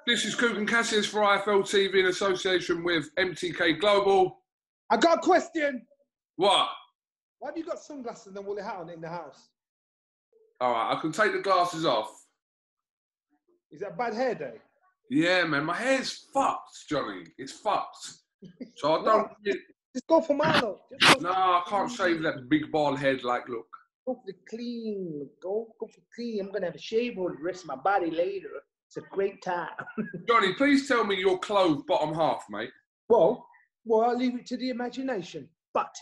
This is KUGAN CASSIUS for IFL TV in association with MTK Global. I got a question. What? Why have you got sunglasses and a woolly hat on in the house? All right, I can take the glasses off. Is that a bad hair day? Yeah, man, my hair's fucked, Johnny. It's fucked. So I don't... Just go for mine, look. No, I can't shave that big bald head like, look. Go for the clean. Go for clean. I'm going to have a shave over the rest of my body later. It's a great time. Johnny, please tell me your clothed bottom half, mate. Well, I'll leave it to the imagination. But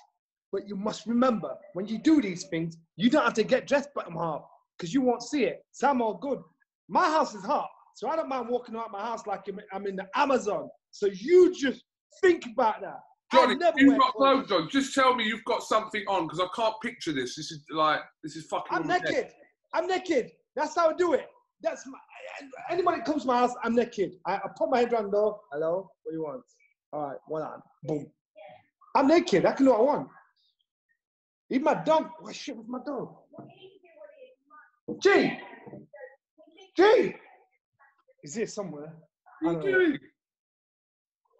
you must remember, when you do these things, you don't have to get dressed bottom half because you won't see it. So I'm all good. My house is hot, so I don't mind walking out my house like I'm in the Amazon. So you just think about that. Johnny, you've got clothes on. Just tell me you've got something on because I can't picture this. This is fucking... I'm naked. I'm naked. That's how I do it. That's anybody that comes to my house, I'm naked. I put my head around the door. Hello, what do you want? All right, one on. Boom. I'm naked. I can do what I want. Even my dog. What shit with my dog? G. Is here somewhere? What are you doing?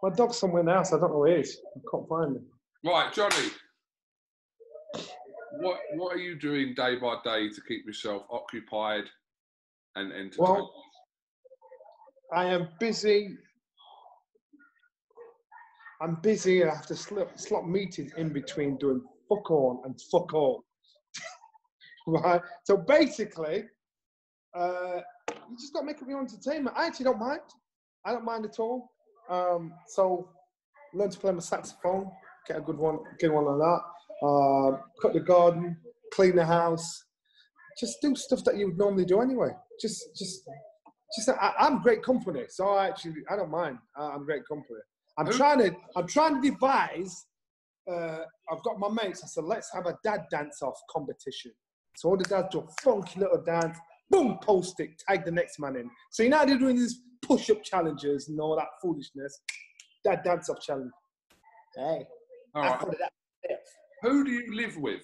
My dog's somewhere in the house. I don't know where he is. I can't find him. Right, Johnny. What are you doing day by day to keep yourself occupied and entertained? Well, I am busy. I'm busy and I have to slot meetings in between doing fuck all and fuck all. Right? So basically, you just got to make it your entertainment. I actually don't mind. I don't mind at all. So learn to play my saxophone, get a good one, get one on that. Cut the garden, clean the house. Just do stuff that you would normally do anyway. I'm great company, so I don't mind. I'm great company. I'm trying to devise. I've got my mates. I said, let's have a dad dance-off competition. So all the dads do a funky little dance. Boom, post it, tag the next man in. So you know they're doing these push-up challenges and all that foolishness. Dad dance-off challenge. Hey, all right. Who do you live with?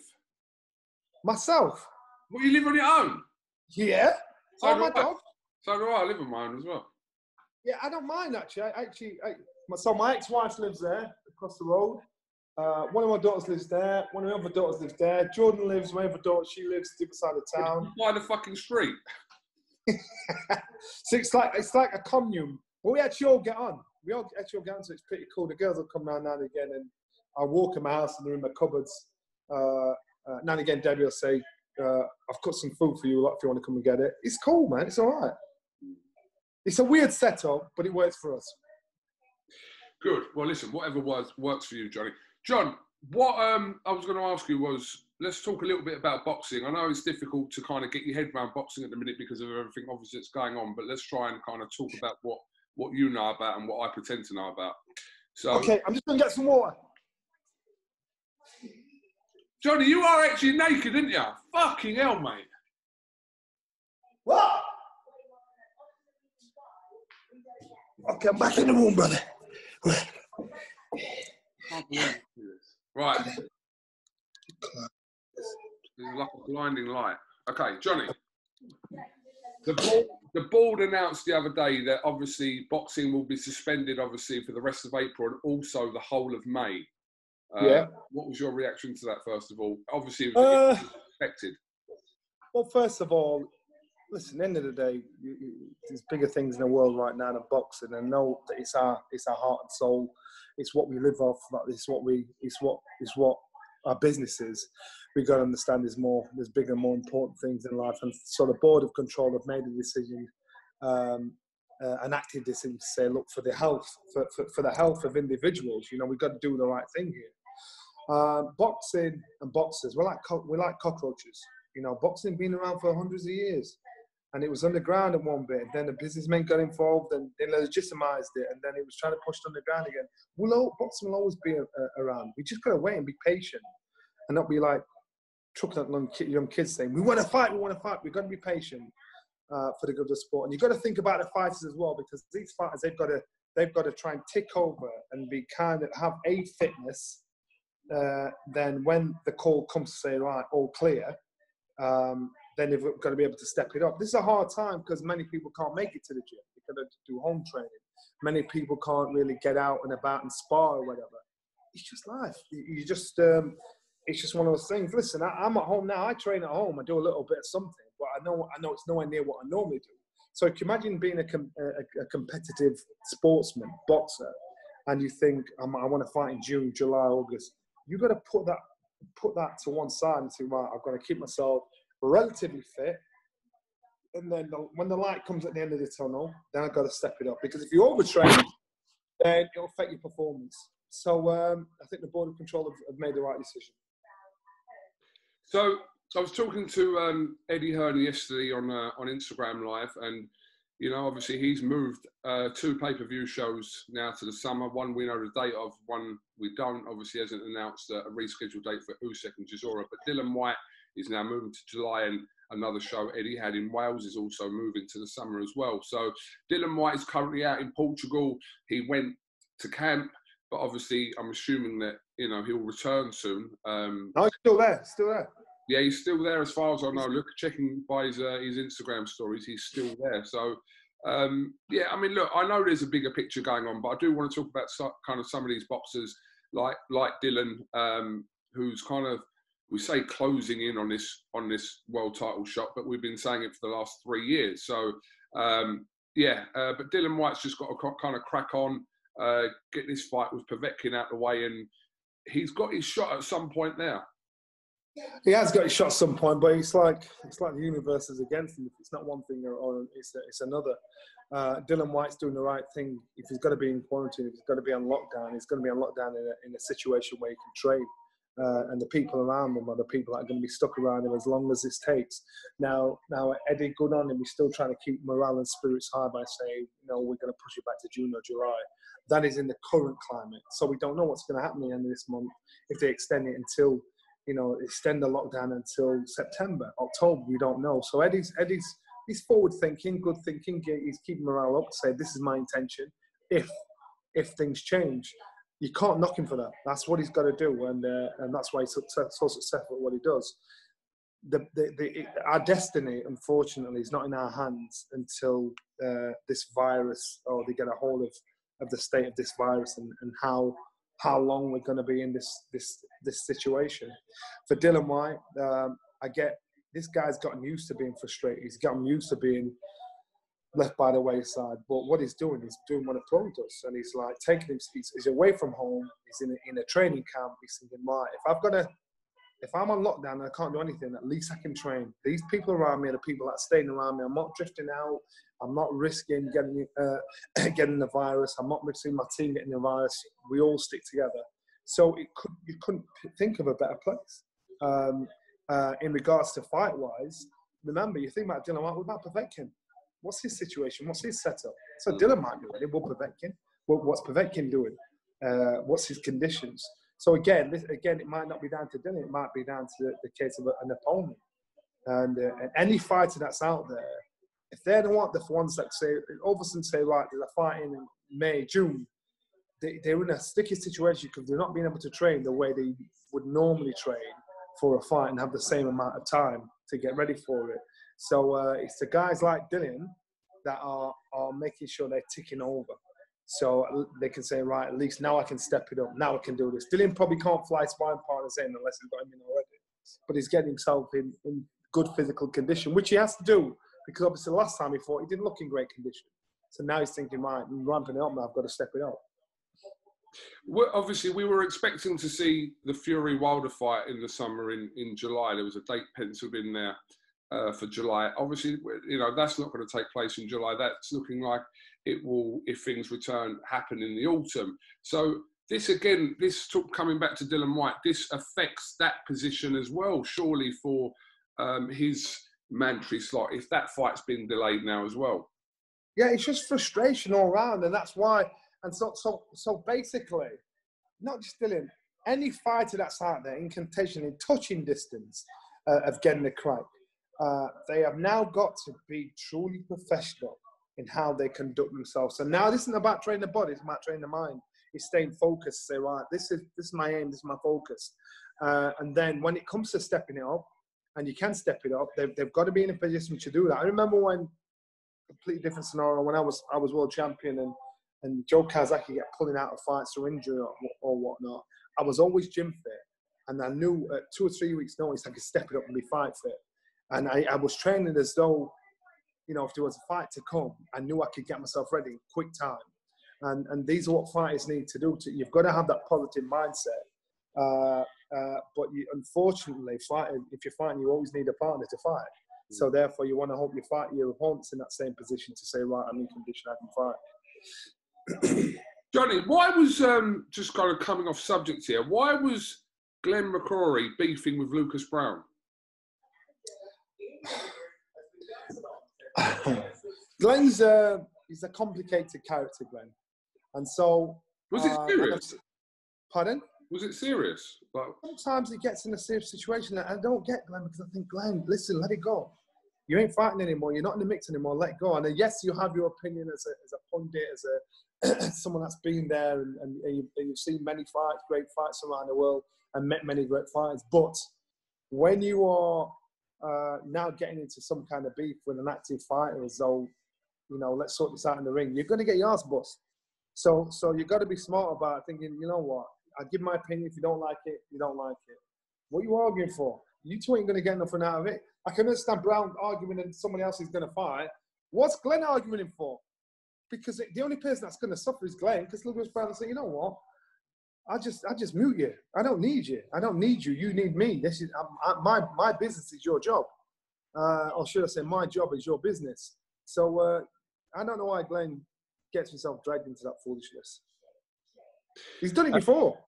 Myself. Well, you live on your own? Yeah. So my dog. So do I. I live on my own as well. Yeah, I don't mind actually. So my ex-wife lives there across the road. One of my daughters lives there. One of my other daughters lives there. Jordan lives. My other daughter, she lives the other side of town. By the fucking street. So it's like a commune. But we actually all get on. We all actually all get on, so it's pretty cool. The girls will come round now and again, and I walk in my house and they're in my cupboards. Now and again, Daddy will say, "I've cut some food for you. If you want to come and get it." It's cool, man. It's all right. It's a weird setup, but it works for us. Good. Well, listen, whatever works for you, Johnny. John, what I was going to ask you was, let's talk a little bit about boxing. I know it's difficult to kind of get your head around boxing at the minute because of everything obviously that's going on, but let's try and kind of talk about what you know about and what I pretend to know about. So, okay, I'm just going to get some water. Johnny, you are actually naked, aren't you? Fucking hell, mate. What? Okay, I'm back in the room, brother. Right. It's like a blinding light. Okay, Johnny. The board announced the other day that obviously boxing will be suspended, obviously, for the rest of April and also the whole of May. Yeah. What was your reaction to that, first of all? Obviously, it was expected. Well, first of all, listen, at the end of the day, there's bigger things in the world right now than boxing, and know that it's our heart and soul. It's what we live off. It's what our business is. We've got to understand there's bigger, more important things in life. And so the board of control have made a decision, an active decision to say, look, for the health of individuals, we've got to do the right thing here. Boxing and boxers, we're like cockroaches. Boxing been around for hundreds of years. And it was underground at one bit. Then the businessmen got involved and they legitimized it. And then it was trying to push it underground again. Boxing will always be around. We just got to wait and be patient and not be like trucking at young kids saying, we want to fight. We've got to be patient for the good of the sport. And you've got to think about the fighters as well, because these fighters, they've got to try and tick over and be kind of have a fitness. Then when the call comes to say, right, all clear, then they've got to be able to step it up. This is a hard time because many people can't make it to the gym. They've got to do home training. Many people can't really get out and about and spar or whatever. It's just life. You just, it's just one of those things. Listen, I'm at home now. I train at home. I do a little bit of something, but I know it's nowhere near what I normally do. So if you imagine being a competitive sportsman, boxer, and you think, I want to fight in June, July, August, you've got to put that to one side and say, right, I've got to keep myself relatively fit. And then when the light comes at the end of the tunnel, then I've got to step it up. Because if you overtrain, then it'll affect your performance. So I think the Board of Control have made the right decision. So I was talking to Eddie Hearn yesterday on Instagram Live, and you know, obviously he's moved 2 pay-per-view shows now to the summer. One we know the date of, one we don't. Obviously hasn't announced a rescheduled date for Usyk and Chisora, but Dillian Whyte is now moving to July, and another show Eddie had in Wales is also moving to the summer as well. So Dillian Whyte is currently out in Portugal. He went to camp, but obviously I'm assuming that, you know, he'll return soon. No, he's still there. Yeah, he's still there as far as I know. Look, checking by his Instagram stories, he's still there. So, yeah, I mean, look, I know there's a bigger picture going on, but I do want to talk about kind of some of these boxers like Dillian, who's kind of, we say closing in on this world title shot, but we've been saying it for the last 3 years. So, yeah, but Dillian Whyte's just got to kind of crack on, get this fight with Povetkin out the way, and he's got his shot at some point now. He has got his shot at some point, but it's like the universe is against him. If it's not one thing or it's another. Dillian Whyte's doing the right thing. If he's got to be in quarantine, if he's got to be on lockdown, he's going to be on lockdown in a situation where he can train. And the people around him are the people that are going to be stuck around him as long as this takes. Now, Eddie, good on him. He's still trying to keep morale and spirits high by saying, we're going to push it back to June or July. That is in the current climate. So we don't know what's going to happen at the end of this month if they extend it until, extend the lockdown until September, October. We don't know. So Eddie's forward thinking, good thinking. He's keeping morale up to say, this is my intention. If things change. You can't knock him for that. That's what he's got to do, and that's why he's so successful at what he does. Our destiny, unfortunately, is not in our hands until this virus, or they get a hold of the state of this virus and how long we're going to be in this situation. For Dillian Whyte, I get this guy's gotten used to being frustrated. He's gotten used to being left by the wayside, but what he's doing what a pro does, and he's like taking him. He's away from home. He's in a training camp. He's thinking, right, if I'm on lockdown and I can't do anything, at least I can train. These people around me are the people that are staying around me. I'm not drifting out. I'm not risking getting the virus. I'm not risking my team getting the virus. We all stick together. So you couldn't think of a better place. In regards to fight wise, remember, you think about Dillian Whyte. What about Povetkin? What's his situation? What's his setup? So Dillian might be ready. What Povetkin? What's Povetkin doing? What's his conditions? So again, it might not be down to Dillian. It might be down to the case of an opponent. And any fighter that's out there, if they're the ones that say, all of a sudden say, right, there's a fight in May, June, they're in a sticky situation because they're not being able to train the way they would normally train for a fight and have the same amount of time to get ready for it. So it's the guys like Dillian that are making sure they're ticking over. So they can say, right, at least now I can step it up. Now I can do this. Dillian probably can't fly sparring partners in unless he's got him in already. But he's getting himself in good physical condition, which he has to do because obviously the last time he fought, he didn't look in great condition. So now he's thinking, right, I'm ramping it up now. I've got to step it up. Well, obviously, we were expecting to see the Fury-Wilder fight in the summer in July. There was a date penciled in there for July. Obviously, that's not going to take place in July. That's looking like it will, if things return, happen in the autumn. So this, again, coming back to Dillian Whyte, this affects that position as well, surely, for his mandatory slot, if that fight's been delayed now as well. Yeah, it's just frustration all around, and that's why. And so basically, not just Dillian, any fighter that's out there in contention, in touching distance of getting the crack, they have now got to be truly professional in how they conduct themselves. So now this isn't about training the body, it's about training the mind. It's staying focused, say, right, this is my aim, this is my focus. And then when it comes to stepping it up, and you can step it up, they've got to be in a position to do that. I remember when, completely different scenario, when I was world champion and Joe Kazaki get pulling out of fights or injury or whatnot. I was always gym fit, and I knew at 2 or 3 weeks' notice I could step it up and be fight fit. And I was training as though, you know, if there was a fight to come, I knew I could get myself ready in quick time. And these are what fighters need to do. You've got to have that positive mindset. But unfortunately, if you're fighting, you always need a partner to fight. So therefore, you want to hope your opponent's in that same position to say, right, I'm in condition, I can fight. Johnny, why was, just kind of coming off subject here, why was Glenn McCrory beefing with Lucas Browne? Glenn's he's a complicated character, Glenn. And so... Was it serious? Pardon? Was it serious? Like, sometimes he gets in a serious situation that I don't get, Glenn, because I think, Glenn, listen, let it go. You ain't fighting anymore. You're not in the mix anymore. Let go. And yes, you have your opinion as a pundit, as someone that's been there, and you've seen many fights, great fights around the world, and met many great fighters. But when you are now getting into some kind of beef with an active fighter, as though, you know, let's sort this out in the ring, you're going to get your ass bust. So you've got to be smart about it, thinking, you know what, I give my opinion. If you don't like it, you don't like it. What are you arguing for? You two ain't going to get nothing out of it. I can understand Browne arguing and somebody else is going to fight. What's Glenn arguing him for? Because the only person that's going to suffer is Glenn, because Lucas Browne will say, you know what? I just mute you. I don't need you. I don't need you. You need me. This is my business is your job. Or should I say my job is your business. So I don't know why Glenn gets himself dragged into that foolishness. He's done it before.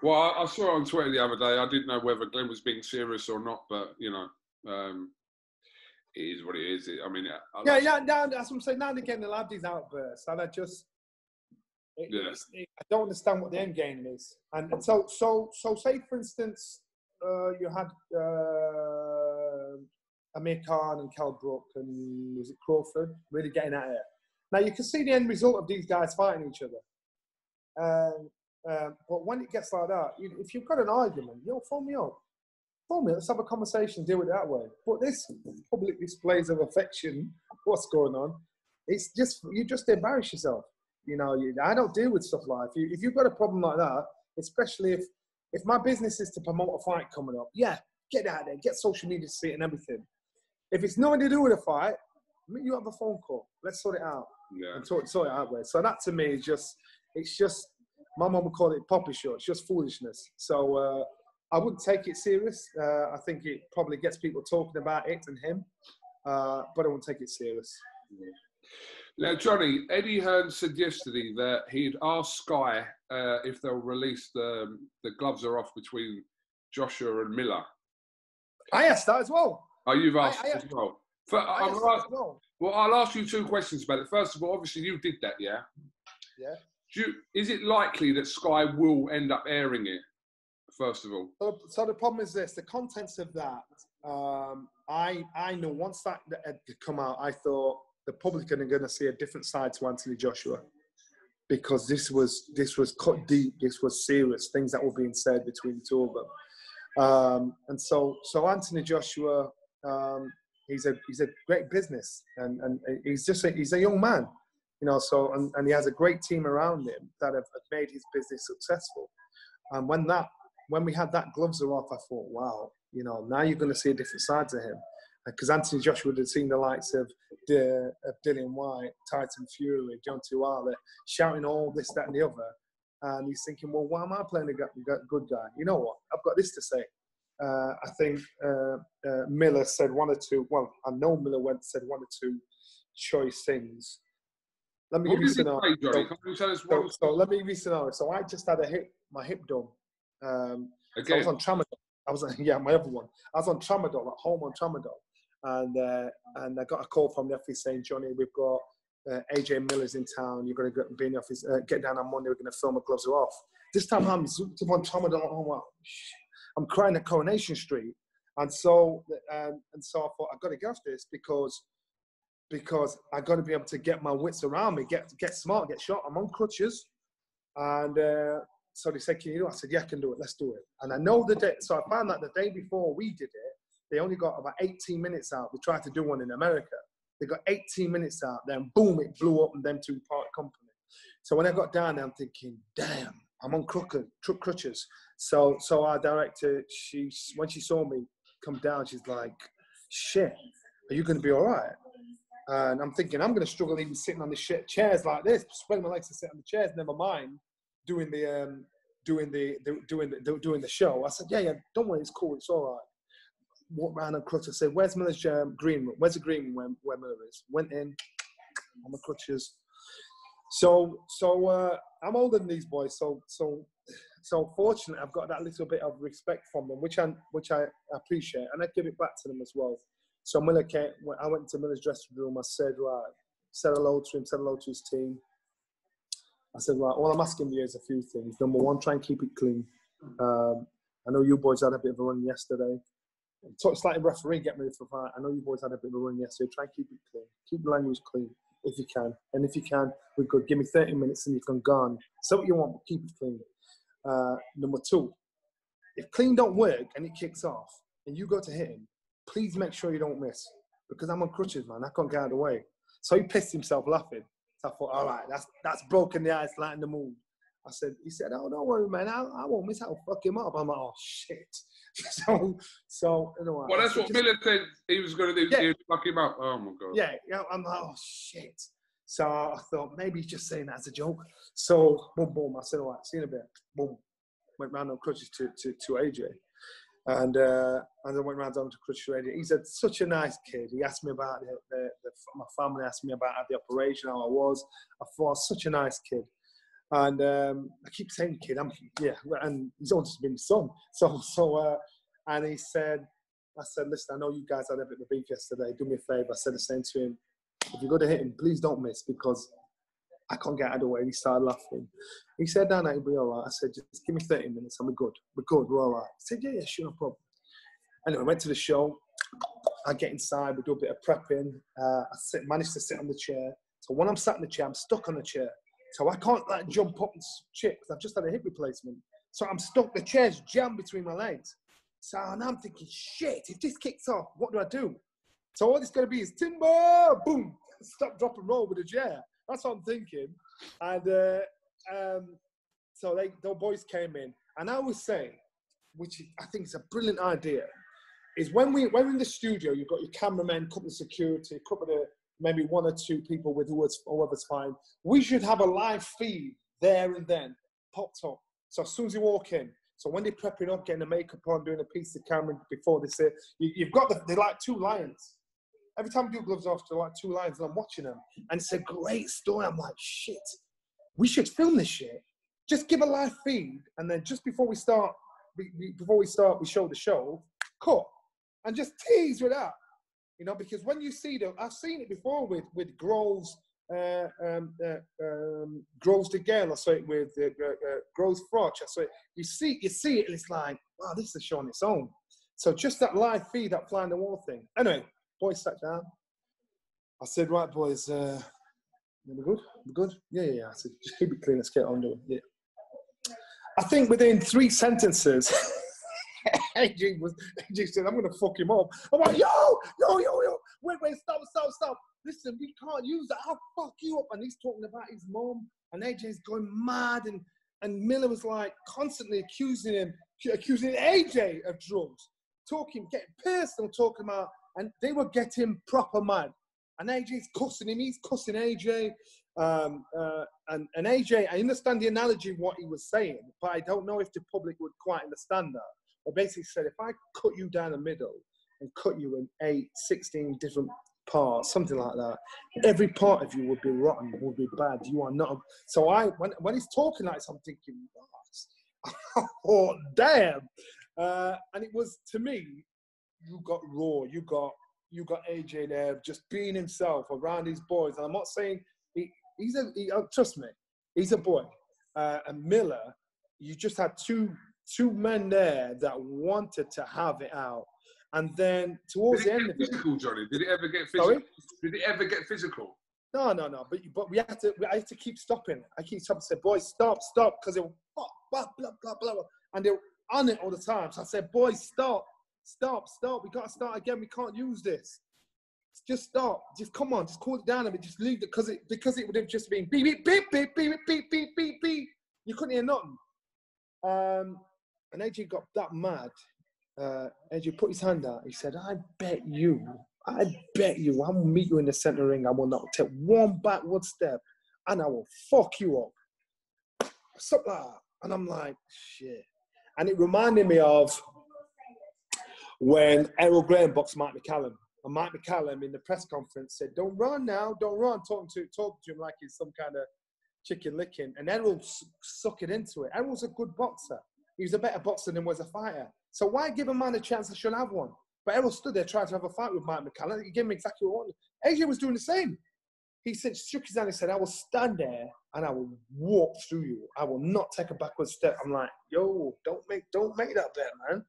Well, I saw on Twitter the other day, I didn't know whether Glenn was being serious or not, but, you know, it is what it is. I mean... Yeah, that's what I'm saying. Now and again, they'll have these outbursts, and I don't understand what the end game is. And so say, for instance, you had Amir Khan and Kell Brook and, was it Crawford, really getting at it. Now, you can see the end result of these guys fighting each other. But when it gets like that, if you've got an argument, phone me up. Phone me, let's have a conversation, deal with it that way. But this public displays of affection, what's going on? It's just, you just embarrass yourself. You know, I don't deal with stuff like that. If you've got a problem like that, especially if my business is to promote a fight coming up, yeah, get out there, get social media to see it and everything. If it's nothing to do with a fight, you have a phone call. Let's sort it out. Yeah. And sort it out way. So that to me is it's just, my mum would call it poppy short. It's just foolishness. So I wouldn't take it serious. I think it probably gets people talking about it and him, but I wouldn't take it serious. Yeah. Now, Johnny, Eddie Hearn said yesterday that he'd asked Sky if they'll release the gloves are off between Joshua and Miller. I asked that as well. Oh, you've asked as well. Well, I'll ask you 2 questions about it. First of all, obviously you did that, yeah? Yeah. Is it likely that Sky will end up airing it, first of all? So the problem is this, the contents of that, I know once that had come out, I thought the public are going to see a different side to Anthony Joshua, because this was cut deep, this was serious, things that were being said between the two of them. And so Anthony Joshua, he's a great business, and he's a young man, you know. So and he has a great team around him that have made his business successful. And when we had that gloves are off, I thought, wow, you know, now you're going to see a different side to him, because Anthony Joshua had seen the likes of DILLIAN, WHYTE, Titan Fury, John Tuala shouting all this, that, and the other, and he's thinking, well, why am I playing a good guy? You know what? I've got this to say. I think Miller said one or two. Well, I know Miller said one or two choice things. Let me give you a scenario. So let me give you a scenario. So I just had my hip done. So I was on tramadol. My other one. I was on tramadol at home on tramadol, and I got a call from the office saying, Johnny, we've got AJ Miller's in town. You're going to be in the office. Get down on Monday. We're going to film a gloves are off. This time I'm zooped up on tramadol. Oh wow. I'm crying at Coronation Street, and so I thought I've got to get off this because I've got to be able to get my wits around me, get smart, get shot. I'm on crutches, and so they said, can you do it? I said, yeah, I can do it. Let's do it. And I know the day. So I found that the day before we did it, they only got about 18 minutes out. We tried to do one in America. They got 18 minutes out. Then boom, it blew up and them two part company. So when I got down there, I'm thinking, damn, I'm on crutches. So our director, when she saw me come down, she's like, shit, are you going to be all right? And I'm thinking, I'm going to struggle even sitting on the chairs like this, spreading my legs to sit on the chairs, never mind doing the show. I said, yeah, don't worry, it's cool, it's all right. Walked around on crutches. I said, where's Miller's green room? Where's the green room where Miller is? Went in on the crutches. So I'm older than these boys. So fortunately, I've got that little bit of respect from them, which I appreciate, and I give it back to them as well. So Miller came. I went into Miller's dressing room. I said, right, said hello to him, said hello to his team. I said, right, all I'm asking you is a few things. Number one, try and keep it clean. I know you boys had a bit of a run yesterday. It's like a referee, get ready for fight. I know you boys had a bit of a run yesterday. Try and keep it clean. Keep the language clean if you can. And if you can, we're good. Give me 30 minutes and you can go on. Say what you want, but keep it clean. Number two, if clean don't work and it kicks off and you go to hit him, please make sure you don't miss. Because I'm on crutches, man. I can't get out of the way. So he pissed himself laughing. So I thought, all right, that's broken the ice, lighten the mood. He said, oh, don't worry, man. I won't miss. I'll fuck him up. I'm like, oh, shit. so you know, well, that's what Miller said he was going to do. Yeah. He would fuck him up. Oh, my God. Yeah, I'm like, oh, shit. So I thought, maybe he's just saying that as a joke. So, boom. I said, all right, see you in a bit. Boom. Went round on crutches to AJ. And I went round on to crutches to AJ. He's such a nice kid. He asked me about my family, asked me about the operation, how I was. I thought, such a nice kid. And I keep saying kid, and he's always just been his son. And I said, listen, I know you guys had a bit of beef yesterday. Do me a favour. I said the same to him. If you go to hit him, please don't miss because I can't get out of the way. And he started laughing. He said, no, it'll be all right. I said, just give me 30 minutes and we're good. We're all right. I said, yeah, sure, no problem. Anyway, I went to the show. I get inside. We do a bit of prepping. I managed to sit on the chair. So when I'm sat in the chair, I'm stuck on the chair. So I can't jump up and chip because I've just had a hip replacement. So I'm stuck. The chair's jammed between my legs. So now I'm thinking, shit, if this kicks off, what do I do? So all it's going to be is timber, boom, stop, drop and roll with the chair. That's what I'm thinking. And so the boys came in. And I was saying, which I think is a brilliant idea, is when we're in the studio, you've got your cameraman, couple of security, couple of maybe one or two people with whoever's fine. We should have a live feed there and then, popped up. So as soon as you walk in, so when they're prepping up, getting the makeup on, doing a piece of camera before they say, you've got they're like two lions. Every time I do gloves off, they're like two lions, and I'm watching them. And it's a great story. I'm like, shit, we should film this shit. Just give a live feed, and then just before we start, we show the show, cut, and just tease with that. You know, because when you see them, I've seen it before with Groves, Groves the Gale, I saw it with Groves Froch. I saw it. You see it, and it's like, wow, this is a show on its own. So just that live feed, that fly in the wall thing. Anyway, boys sat down. I said, right, boys, we're good? We're good? Yeah. I said, just keep it clean, let's get on to it. Yeah. I think within 3 sentences, AJ said, I'm going to fuck him up. I'm like, yo, wait, stop. Listen, we can't use that. I'll fuck you up. And he's talking about his mom, and AJ's going mad, and Miller was like constantly accusing AJ of drugs, getting personal, talking about, and they were getting proper mad. And AJ's cussing him, he's cussing AJ. And AJ, I understand the analogy of what he was saying, but I don't know if the public would quite understand that. I basically said, if I cut you down the middle and cut you in 16 different parts, something like that, every part of you would be rotten, would be bad. You are not. So when he's talking like this, I'm thinking, what? Oh, damn. And it was, to me, you got Raw, you got AJ there, just being himself around his boys. And I'm not saying trust me, he's a boy. And Miller, you just had two men there that wanted to have it out. And then towards the end of it... physical, Johnny? Did it ever get physical? Sorry? Did it ever get physical? No. But I had to keep stopping. I keep stopping and say, boys, stop, because it was blah, blah, blah, blah. And they're on it all the time. So I said, boys, stop. We got to start again. We can't use this. Just stop. Just come on. Just cool it down a bit. Just leave it because it would have just been beep, beep, beep, beep, beep, beep, beep, beep, beep. You couldn't hear nothing. And AJ got that mad. AJ put his hand out. He said, I bet you, I will meet you in the center ring. I will not take one backward step and I will fuck you up. Something like that. And I'm like, shit. And it reminded me of when Errol Graham boxed Mike McCallum. And Mike McCallum in the press conference said, don't run now, don't run. Talking to him like he's some kind of chicken licking. And Errol sucked it into it. Errol's a good boxer. He was a better boxer than he was a fighter. So why give a man a chance that should have one? But Errol stood there trying to have a fight with Mike McCallum. He gave him exactly what he wanted. AJ was doing the same. He said, shook his hand and said, I will stand there and I will walk through you. I will not take a backward step. I'm like, yo, don't make that bet, man.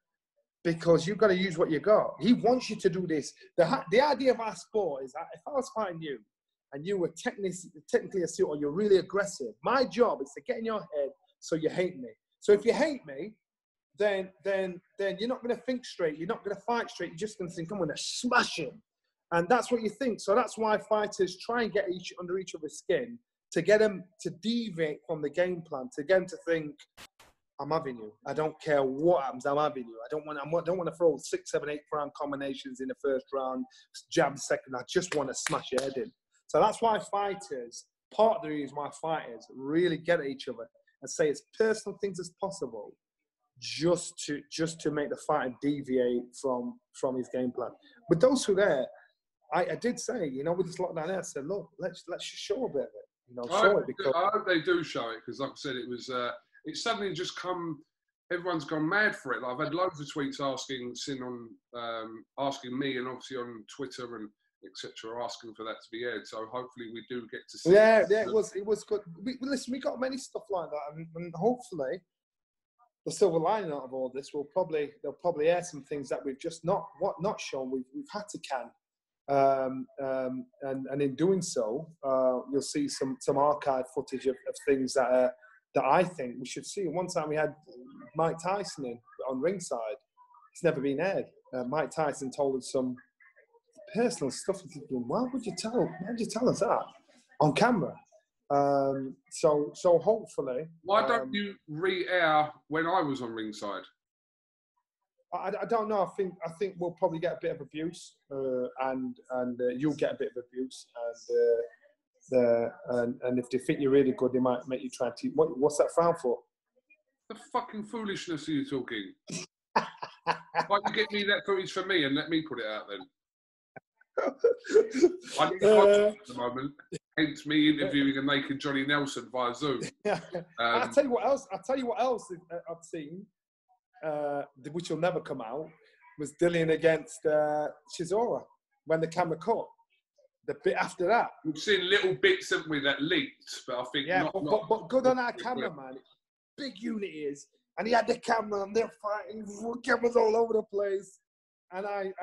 Because you've got to use what you got. He wants you to do this. The idea of our sport is that if I was fighting you and you were technically a suit or you're really aggressive, my job is to get in your head so you hate me. So if you hate me, then you're not going to think straight. You're not going to fight straight. You're just going to think, I'm going to smash him. And that's what you think. So that's why fighters try and get under each other's skin to get them to deviate from the game plan, to get them to think, I'm having you. I don't care what happens. I'm having you. I don't want to throw 6, 7, 8 round combinations in the first round, jab second. I just want to smash your head in. So that's why fighters, part of the reason why fighters really get at each other and say as personal things as possible, just to make the fighter deviate from his game plan. But those who are there, I did say, you know, with this lockdown there, I said, look, let's just show a bit of it. You know, show it because I hope they do show it because, like I said, it was. It's suddenly just come. Everyone's gone mad for it. Like, I've had loads of tweets asking me, and obviously on Twitter and etc., asking for that to be aired. So hopefully we do get to see. Yeah, it was good. Listen, we got many stuff like that, and hopefully the silver lining out of all this they'll probably air some things that we've just not shown. We've had to can. And in doing so, you'll see some archive footage of things that I think we should see. One time we had Mike Tyson in on ringside. It's never been aired. Mike Tyson told us some personal stuff. I'm thinking, why would you tell us that on camera? So hopefully. Why don't you re-air when I was on ringside? I don't know. I think we'll probably get a bit of abuse, and you'll get a bit of abuse, and if they think you're really good, they might make you try to. What's that frown for? The fucking foolishness are you talking? Why don't you get me that footage for me and let me put it out then? I need a contract at the moment. Hence me interviewing a naked Johnny Nelson via Zoom. I'll tell you what else. I've seen. Which will never come out, was Dillian against Chisora when the camera caught. The bit after that. We've seen little bits, haven't we, that leaked, but I think but good on our camera, man. Big unit is, and he had the camera and they're fighting, cameras all over the place. And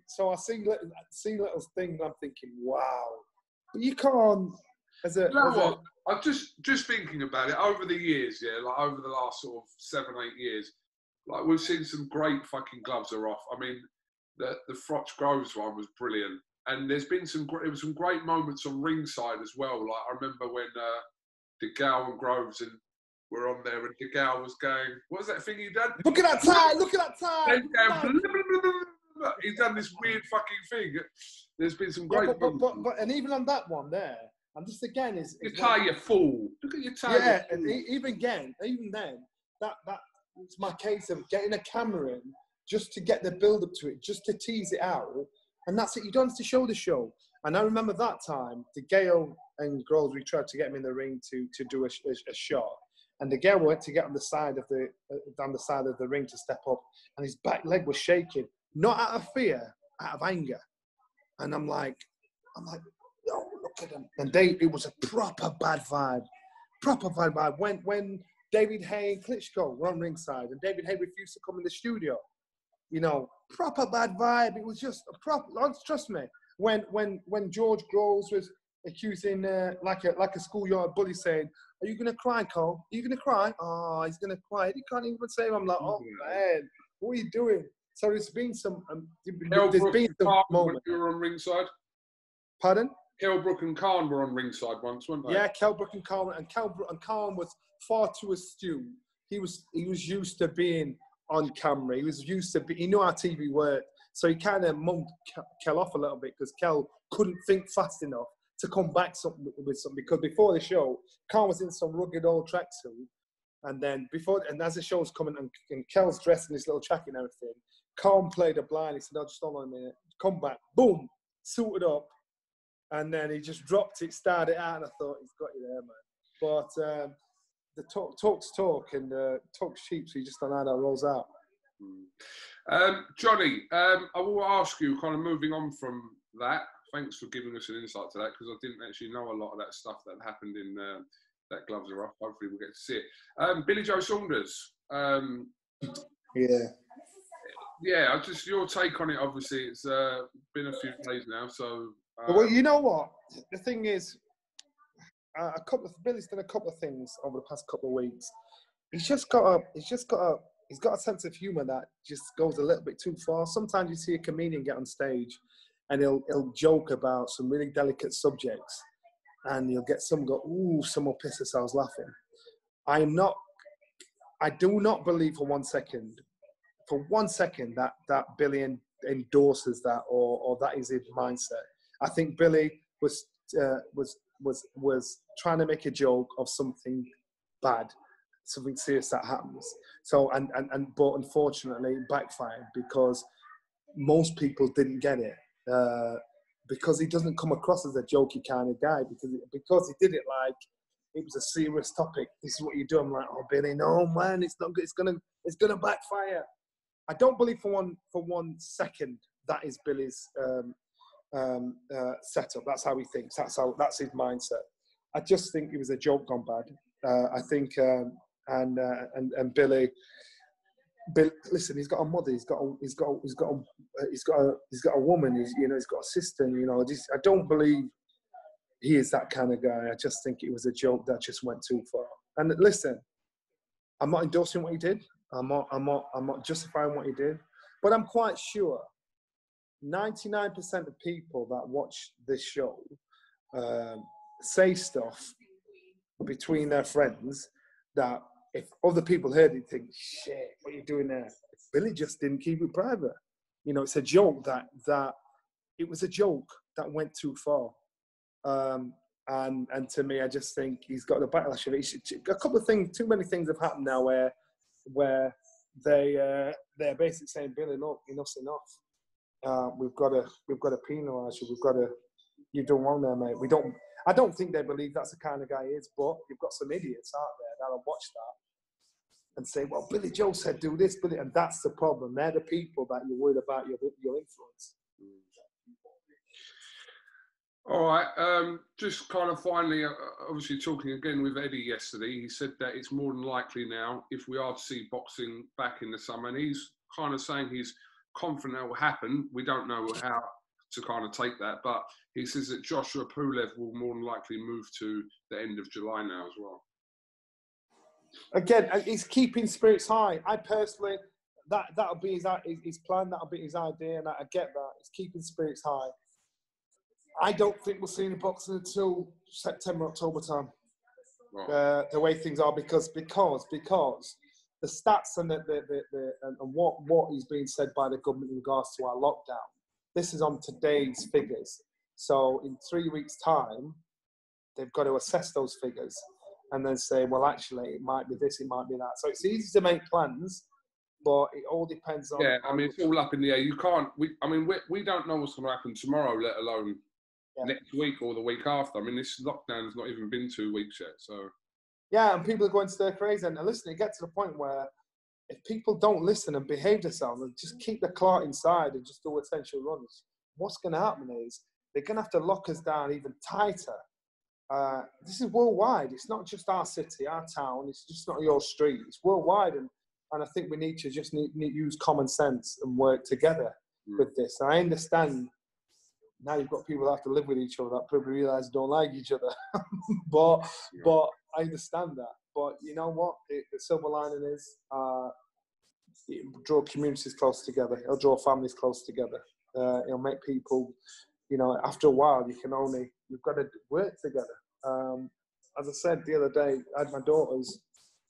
so I seen little things and I'm thinking, wow. But you can't I'm just thinking about it over the years, like over the last sort of 7, 8 years. Like, we've seen some great fucking gloves are off. I mean, the Froch Groves one was brilliant. And there's been some great moments on ringside as well. Like, I remember when DeGale and Groves were on there and DeGale was going, what was that thing he done? Look at that tie! He's done this weird fucking thing. There's been some great moments. But and even on that one there, and just again is your tie, you fool. Look at your tie. Yeah, and even then, that it's my case of getting a camera in just to get the build up to it, just to tease it out, and that's it. You don't have to show the show. And I remember that time, DeGale and Groves, we tried to get him in the ring to do a shot, and DeGale went to get on the side of the ring to step up, and his back leg was shaking, not out of fear, out of anger. And I'm like, no, look at him. And it was a proper bad vibe. When David Hay and Klitschko were on ringside, and David Hay refused to come in the studio. You know, proper bad vibe. It was just a proper. Trust me. When George Groves was accusing like a schoolyard bully saying, "Are you gonna cry, Cole? Are you gonna cry?" Oh, he's gonna cry. He can't even say. I'm like, oh man, what are you doing? So there's been some moments. You were on ringside. Pardon? Kelbrook and Khan were on ringside once, weren't they? Yeah, Kelbrook and Khan was far too astute. He was used to being on camera. He was used to he knew how TV worked. So he kind of mugged Kel off a little bit because Kel couldn't think fast enough to come back with something. Because before the show, Khan was in some rugged old tracksuit. And then as the show was coming and Kel's dressed in his little jacket and everything, Khan played a blind. He said, "Oh, just hold on a minute. Come back." Boom, suited up. And then he just dropped it, started out, and I thought, he's got you there, man. But the talk's talk, and talk's cheap, so you just don't know how that rolls out. Johnny, I will ask you, kind of moving on from that, thanks for giving us an insight to that, because I didn't actually know a lot of that stuff that happened in that Gloves Are Off. Hopefully we'll get to see it. Billy Joe Saunders. Yeah, just your take on it, obviously. It's been a few days now, so... well, you know what? The thing is, Billy's done a couple of things over the past couple of weeks. He's got a sense of humour that just goes a little bit too far. Sometimes you see a comedian get on stage and he'll joke about some really delicate subjects, and you'll get some go, "Ooh, some will piss themselves laughing." I do not believe for one second that Billy endorses that or that is his mindset. I think Billy was trying to make a joke of something bad, something serious that happens. So but unfortunately it backfired because most people didn't get it. Because he doesn't come across as a jokey kind of guy, because he did it like it was a serious topic. This is what you do. I'm like, "Oh, Billy, no man, it's not good. It's gonna backfire." I don't believe for one second that is Billy's setup. That's how he thinks. That's his mindset. I just think it was a joke gone bad. I think and Billy, listen, he's got a mother. He's got a woman. He's got a sister. I don't believe he is that kind of guy. I just think it was a joke that just went too far. And listen, I'm not endorsing what he did. I'm not justifying what he did. But I'm quite sure 99% of people that watch this show say stuff between their friends that if other people heard it, think, "Shit, what are you doing there?" Billy just didn't keep it private. It's a joke that it was a joke that went too far. And to me, I just think he's got the backlash of it. A couple of things, too many things have happened now where they're basically saying, "Billy, look, enough's enough. We've got to penalise you. You've done wrong there, mate." I don't think they believe that's the kind of guy he is, but you've got some idiots out there that'll watch that and say, "Well, Billy Joe said do this, Billy," and that's the problem. They're the people that you're worried about your influence. All right, just kind of finally, obviously talking again with Eddie yesterday, he said that it's more than likely now, if we are to see boxing back in the summer, and he's kind of saying he's confident that will happen. We don't know how to kind of take that, but he says that Joshua Pulev will more than likely move to the end of July now as well. Again, he's keeping spirits high. I personally, that'll be his plan, that'll be his idea, and I get that. He's keeping spirits high. I don't think we'll see any boxing until September, October time. Right. The way things are, because the stats and what is being said by the government in regards to our lockdown. This is on today's figures. So in 3 weeks' time, they've got to assess those figures and then say, well, actually, it might be this, it might be that. So it's easy to make plans, but it all depends on... Yeah, I mean, it's all up in the air. You can't... We don't know what's going to happen tomorrow, let alone next week or the week after. I mean, this lockdown's not even been 2 weeks yet, so... Yeah, and people are going stir crazy. And listen, it gets to the point where if people don't listen and behave themselves and just keep the clout inside and just do essential runs, what's going to happen is they're going to have to lock us down even tighter. This is worldwide. It's not just our city, our town. It's just not your street. It's worldwide. And I think we need to use common sense and work together with this. And I understand now you've got people that have to live with each other that probably realise don't like each other. but I understand that. But you know what? The silver lining is it'll draw communities close together. It'll draw families close together. It'll make people, you know, after a while, you've got to work together. As I said the other day, I had my daughters.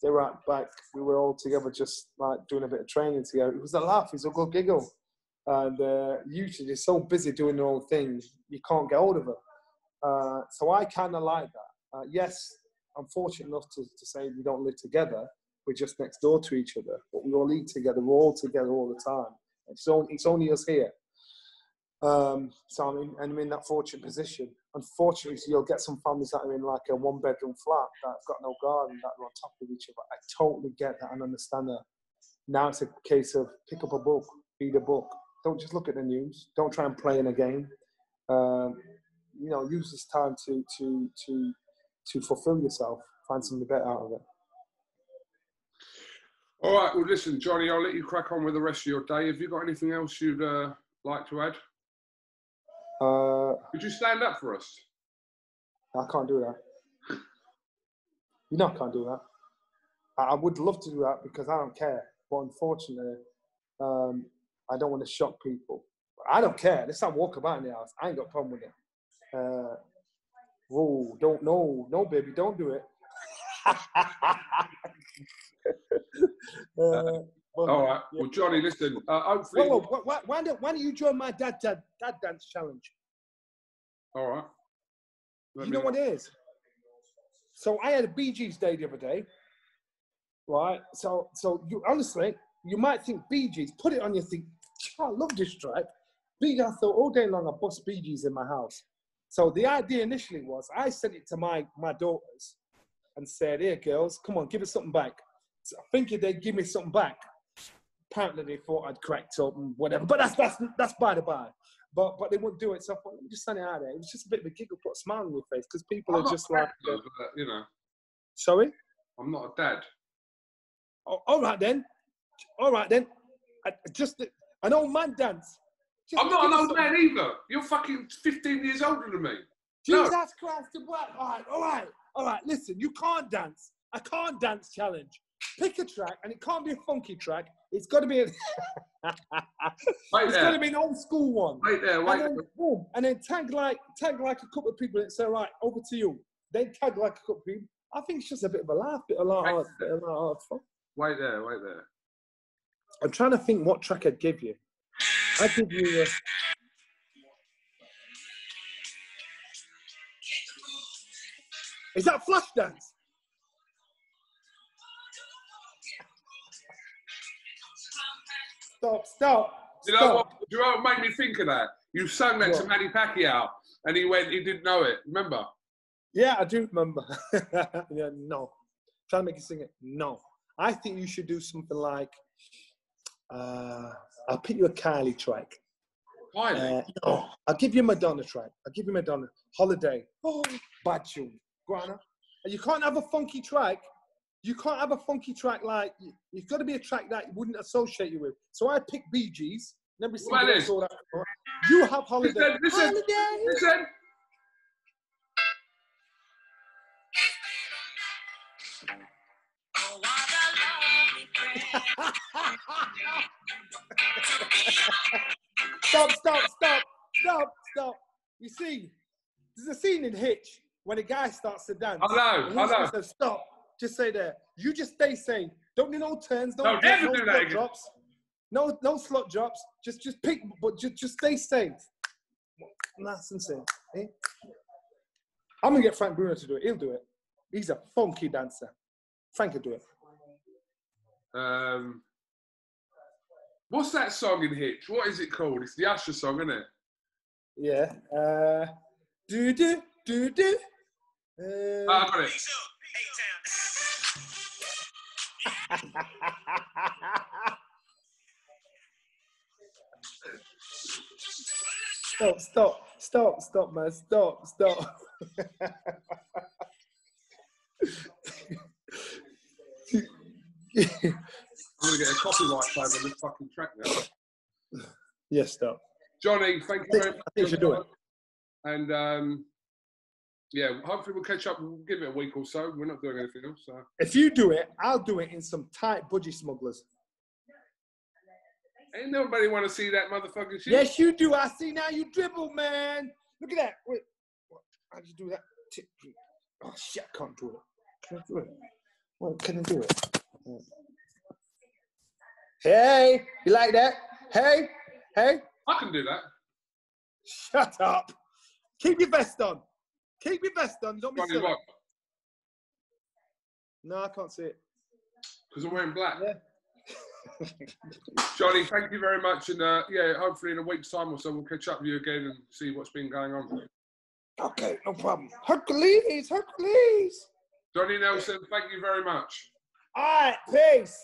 They were out back. We were all together, just like doing a bit of training together. It was a laugh. It was a good giggle. And usually they're so busy doing their own thing, you can't get hold of them. So I kind of like that. Yes, I'm fortunate enough to say we don't live together. We're just next door to each other, but we all eat together. We're all together all the time. It's only us here. So I'm in that fortunate position. Unfortunately, you'll get some families that are in like a one-bedroom flat that have got no garden, that are on top of each other. I totally get that and understand that. Now it's a case of pick up a book, read a book. Don't just look at the news. Don't try and play in a game. You know, use this time to fulfill yourself. Find something better out of it. All right. Well, listen, Johnny, I'll let you crack on with the rest of your day. Have you got anything else you'd like to add? Could you stand up for us? I can't do that. You know I can't do that. I would love to do that because I don't care. But unfortunately, I don't want to shock people. I don't care. Let's not walk about in the house. I ain't got a problem with it. Whoa, no, baby, don't do it. All right. Well, Johnny, listen. Hopefully. Why don't you join my dad dance challenge? All right. You know what it is? So I had a Bee Gees day the other day, right? So you honestly, you might think Bee Gees. Put it on your thing. I love this track. Bee Gees. I thought all day long I bust Bee Gees in my house. So the idea initially was I sent it to my daughters and said, "Here, girls, come on, give us something back." So thinking they'd give me something back. Apparently they thought I'd cracked up and whatever. But that's by the by. But they wouldn't do it. So I thought, let me just send it out there. It was just a bit of a giggle, put a smile on your face because people are just like, you know. Sorry? I'm not a dad. Oh, all right then. An old man dance. I'm not an old man either. You're fucking 15 years older than me. Jesus Christ, the black. All right. Listen, you can't dance. I can't dance challenge. Pick a track, and it can't be a funky track. It's got to be got to be an old school one. Wait there. Boom, and then tag like a couple of people and say, right, over to you. Then tag like a couple of people. I think it's just a bit of a laugh, bit of fun. Wait there. I'm trying to think what track I'd give you. I'd give you. Is that Flashdance? Stop. Do you know what made me think of that? You sang that to Manny Pacquiao, and he didn't know it. Remember? Yeah, I do remember. Yeah, no. Trying to make you sing it. No. I think you should do something like, I'll pick you a Kylie track. Kylie? No. I'll give you a Madonna track. Holiday. Oh, bad tune. Go on. And you can't have a funky track. You can't have a funky track like, you've got to be a track that you wouldn't associate you with. So I pick Bee Gees. Never seen that. You have Holiday. Listen. Stop. You see, there's a scene in Hitch when a guy starts to dance. I know. Says, stop. Just say there. You just stay safe. Don't do no turns. Don't ever do that again. Drops. No slot drops. Just pick, but just stay safe. Nice and simple. Eh? I'm gonna get Frank Bruno to do it. He'll do it. He's a funky dancer. Frank will do it. What's that song in Hitch? What is it called? It's the Usher song, isn't it? Yeah. Do. I got it. Stop, man. Stop. I'm going to get a copyright claim on this fucking track now. Yes, stop. Johnny, thank you very much. I think you should do it. And yeah, hopefully we'll catch up. We'll give it a week or so. We're not doing anything else. So. If you do it, I'll do it in some tight budgie smugglers. Ain't nobody want to see that motherfucking shit. Yes, you do. I see now you dribble, man. Look at that. Wait, how did you do that? Oh, shit, I can't do it. Can I do it? Well, can I do it? Hey, you like that? Hey, hey. I can do that. Shut up. Keep your vest on. Keep your vest on. Don't be silly. What? No, I can't see it. Because I'm wearing black. Yeah. Johnny, thank you very much. And yeah, hopefully in a week's time or so, we'll catch up with you again and see what's been going on. Okay, no problem. Hercules, Hercules. Johnny Nelson, thank you very much. All right, peace.